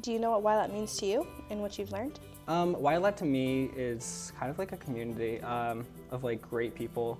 Do you know what YLAT means to you and what you've learned? YLAT to me is kind of like a community of like great people.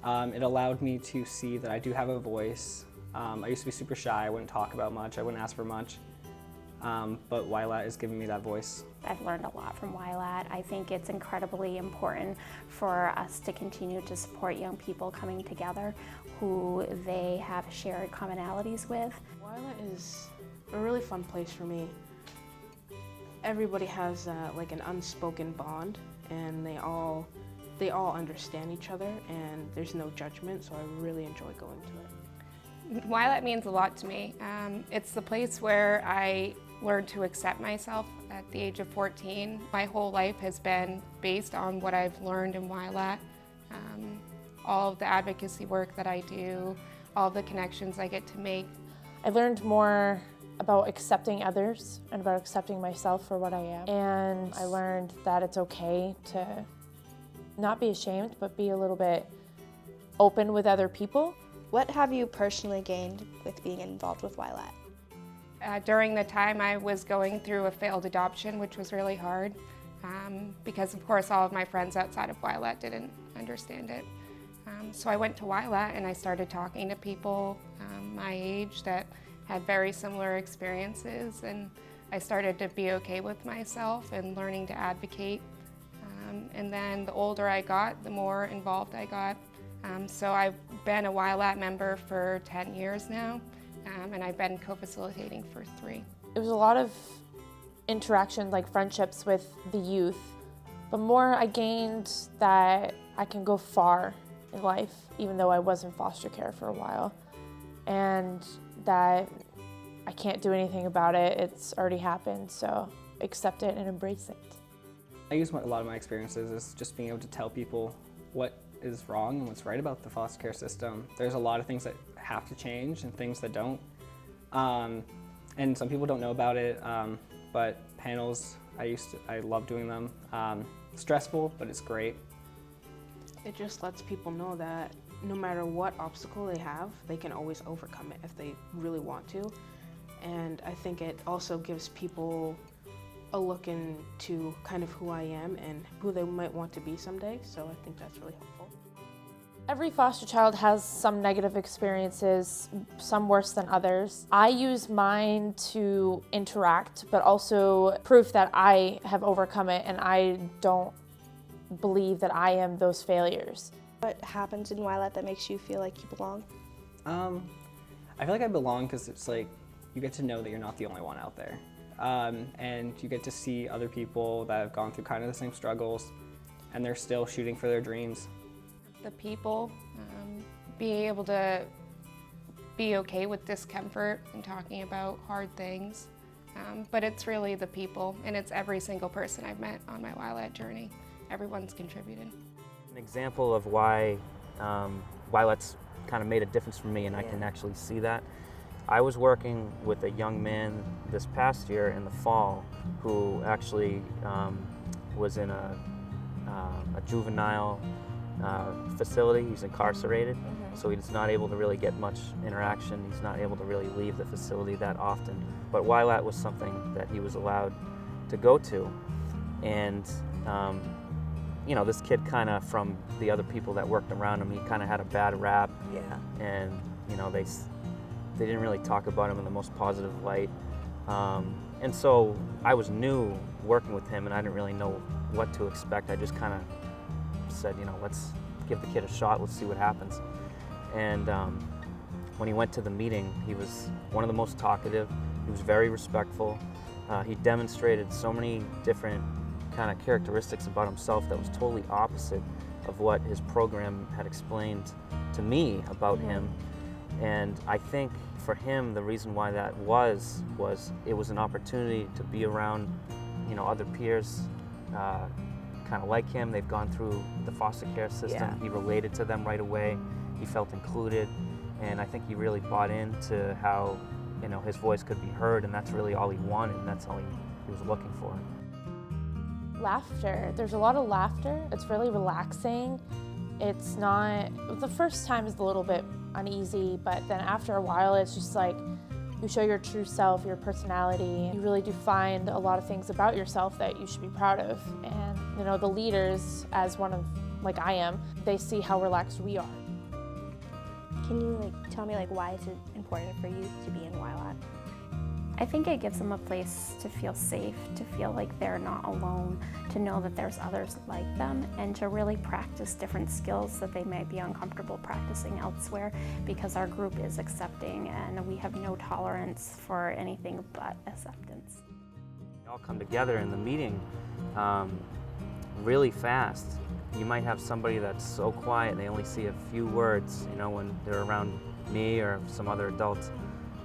It allowed me to see that I do have a voice. I used to be super shy, I wouldn't talk about much, I wouldn't ask for much. But YLAT has given me that voice. I've learned a lot from YLAT. I think it's incredibly important for us to continue to support young people coming together who they have shared commonalities with. YLAT is a really fun place for me. Everybody has like an unspoken bond, and they all understand each other, and there's no judgment, so I really enjoy going to it. YLAT means a lot to me. It's the place where I learned to accept myself at the age of 14. My whole life has been based on what I've learned in YLAT. All of the advocacy work that I do, all of the connections I get to make. I learned more about accepting others and about accepting myself for what I am. And I learned that it's okay to not be ashamed, but be a little bit open with other people. What have you personally gained with being involved with YLAT? During the time I was going through a failed adoption, which was really hard, because of course all of my friends outside of YLAT didn't understand it. So I went to YLAT and I started talking to people my age that had very similar experiences, and I started to be okay with myself and learning to advocate. And then the older I got, the more involved I got. So I've been a YLAT member for 10 years now, and I've been co-facilitating for 3. It was a lot of interaction, like friendships with the youth, but more I gained that I can go far in life, even though I was in foster care for a while, and that I can't do anything about it. It's already happened, so accept it and embrace it. I use a lot of my experiences as just being able to tell people what is wrong and what's right about the foster care system. There's a lot of things that have to change and things that don't. And some people don't know about it, but panels, I love doing them. Stressful, but it's great. It just lets people know that no matter what obstacle they have, they can always overcome it if they really want to. And I think it also gives people a look into kind of who I am and who they might want to be someday, so I think that's really helpful. Every foster child has some negative experiences, some worse than others. I use mine to interact, but also proof that I have overcome it and I don't believe that I am those failures. What happens in YLAT that makes you feel like you belong? I feel like I belong because it's like you get to know that you're not the only one out there. And you get to see other people that have gone through kind of the same struggles and they're still shooting for their dreams. The people, being able to be okay with discomfort and talking about hard things, but it's really the people, and it's every single person I've met on my YLAT journey. Everyone's contributed. An example of why YLAT's kind of made a difference for me, and I can actually see that. I was working with a young man this past year in the fall who actually was in a juvenile facility. He's incarcerated, so he's not able to really get much interaction. He's not able to really leave the facility that often. But YLAT was something that he was allowed to go to. And you know, this kid kind of, from the other people that worked around him, he kind of had a bad rap. Yeah. And you know, they didn't really talk about him in the most positive light. And so I was new working with him and I didn't really know what to expect. I just kind of said, you know, let's give the kid a shot, let's see what happens. And when he went to the meeting, he was one of the most talkative, he was very respectful. He demonstrated so many different kind of characteristics about himself that was totally opposite of what his program had explained to me about him. And I think for him, the reason why that was it was an opportunity to be around, you know, other peers kind of like him. They've gone through the foster care system. Yeah. He related to them right away. He felt included, and I think he really bought into how, you know, his voice could be heard, and that's really all he wanted, and that's all he was looking for. Laughter. There's a lot of laughter. It's really relaxing. It's not, the first time is a little bit uneasy, but then after a while it's just like You show your true self, your personality. You really do find a lot of things about yourself that you should be proud of. And you know, the leaders, as one of, like I am, they see how relaxed we are. Can you tell me why is it important for you to be in YLAT? I think it gives them a place to feel safe, to feel like they're not alone, to know that there's others like them, and to really practice different skills that they might be uncomfortable practicing elsewhere, because our group is accepting and we have no tolerance for anything but acceptance. They all come together in the meeting really fast. You might have somebody that's so quiet and they only see a few words, you know, when they're around me or some other adults.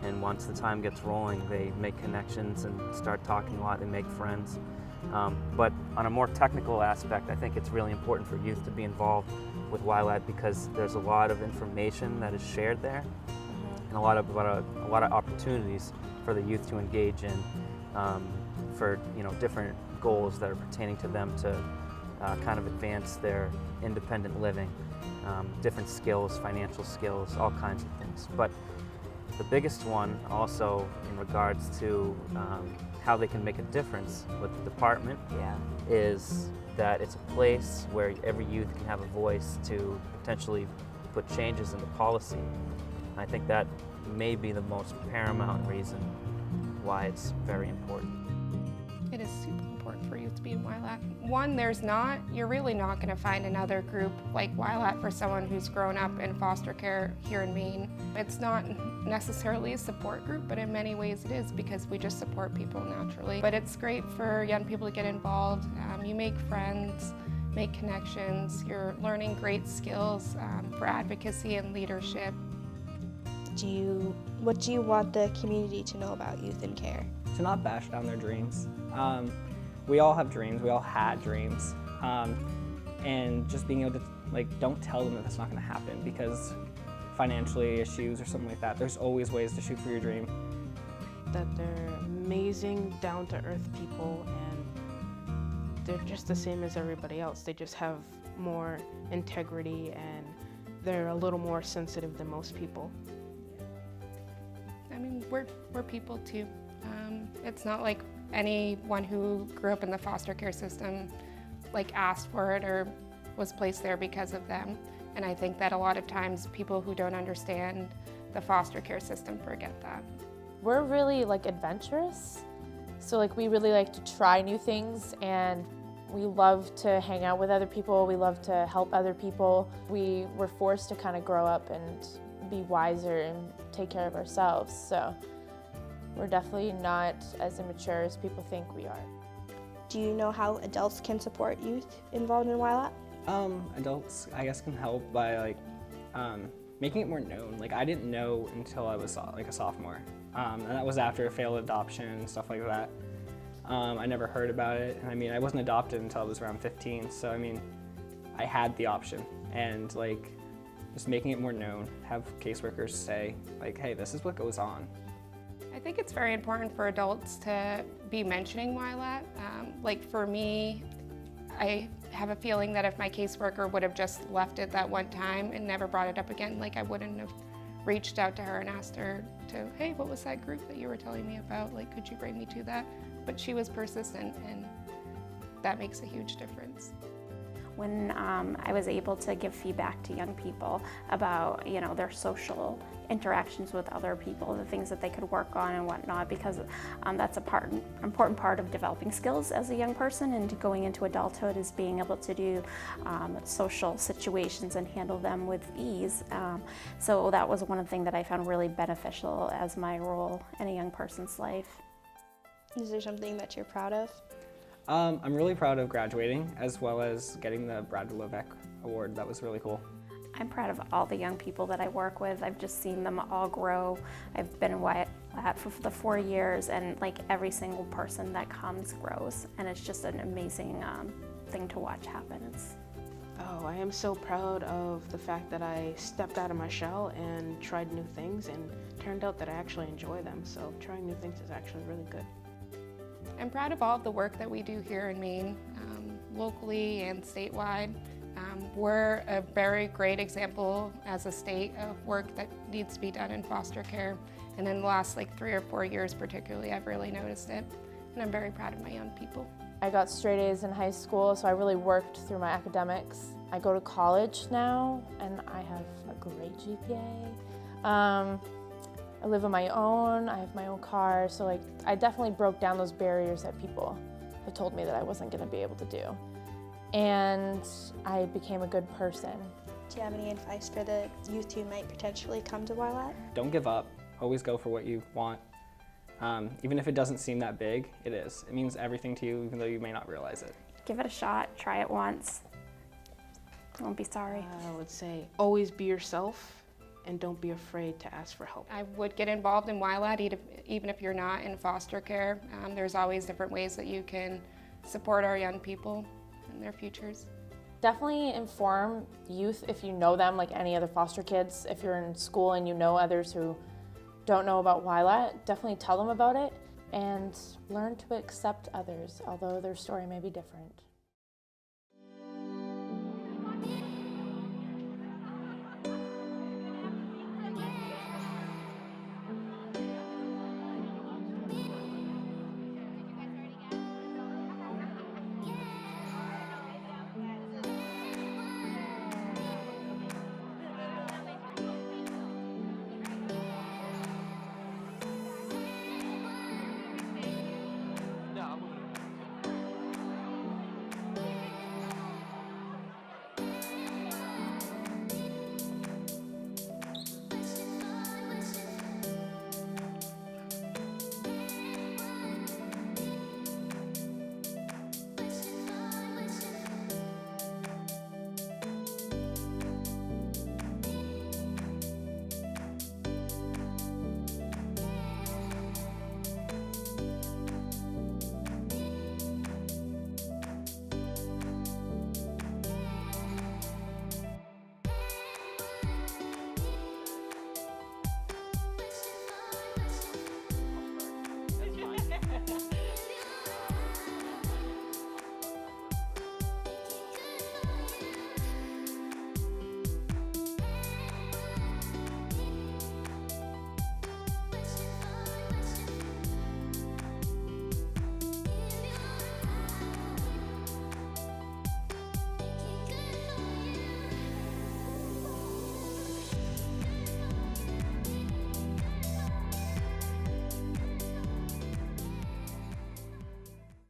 And once the time gets rolling, they make connections and start talking a lot, they make friends. But on a more technical aspect, I think it's really important for youth to be involved with YLAT because there's a lot of information that is shared there, and a lot of opportunities for the youth to engage in for different goals that are pertaining to them to kind of advance their independent living, different skills, financial skills, all kinds of things. But the biggest one also in regards to how they can make a difference with the department is that it's a place where every youth can have a voice to potentially put changes into policy. I think that may be the most paramount reason why it's very important. It is super important for youth to be in YLAT. One, you're really not going to find another group like YLAT for someone who's grown up in foster care here in Maine. It's not necessarily a support group, but in many ways it is because we just support people naturally. But it's great for young people to get involved. You make friends, make connections, you're learning great skills for advocacy and leadership. What do you want the community to know about youth in care? To not bash down their dreams. We all have dreams, we all had dreams. And just being able to, don't tell them that that's not gonna happen because financially issues or something like that, there's always ways to shoot for your dream. That they're amazing, down-to-earth people, and they're just the same as everybody else. They just have more integrity and they're a little more sensitive than most people. I mean, we're people too. It's not like anyone who grew up in the foster care system asked for it or was placed there because of them. And I think that a lot of times people who don't understand the foster care system forget that. We're really adventurous. So we really like to try new things, and we love to hang out with other people. We love to help other people. We were forced to kind of grow up and be wiser and take care of ourselves. So we're definitely not as immature as people think we are. Do you know how adults can support youth involved in YLAT? Adults, I guess, can help by making it more known. I didn't know until I was a sophomore, and that was after a failed adoption and stuff like that. I never heard about it, and I wasn't adopted until I was around 15. So I had the option, and just making it more known, have caseworkers say hey, this is what goes on. I think it's very important for adults to be mentioning YLAT. For me, I have a feeling that if my caseworker would have just left it that one time and never brought it up again, I wouldn't have reached out to her and asked her to, hey, what was that group that you were telling me about? Could you bring me to that? But she was persistent, and that makes a huge difference. When I was able to give feedback to young people about their social interactions with other people, the things that they could work on and whatnot, because that's important part of developing skills as a young person and going into adulthood is being able to do social situations and handle them with ease. So that was one thing that I found really beneficial as my role in a young person's life. Is there something that you're proud of? I'm really proud of graduating as well as getting the Brad Levesque Award. That was really cool. I'm proud of all the young people that I work with. I've just seen them all grow. I've been in YLAT for the 4 years, and every single person that comes grows, and it's just an amazing thing to watch happen. I am so proud of the fact that I stepped out of my shell and tried new things, and turned out that I actually enjoy them. So trying new things is actually really good. I'm proud of all of the work that we do here in Maine, locally and statewide. We're a very great example as a state of work that needs to be done in foster care. And in the last 3 or 4 years particularly, I've really noticed it. And I'm very proud of my young people. I got straight A's in high school, so I really worked through my academics. I go to college now, and I have a great GPA. I live on my own, I have my own car, so I definitely broke down those barriers that people have told me that I wasn't gonna be able to do. And I became a good person. Do you have any advice for the youth who might potentially come to YLAT? Don't give up. Always go for what you want. Even if it doesn't seem that big, it is. It means everything to you, even though you may not realize it. Give it a shot, try it once. Don't be sorry. I would say always be yourself and don't be afraid to ask for help. I would get involved in YLAT even if you're not in foster care. There's always different ways that you can support our young people in their futures. Definitely inform youth if you know them, like any other foster kids. If you're in school and you know others who don't know about YLAT, definitely tell them about it and learn to accept others, although their story may be different.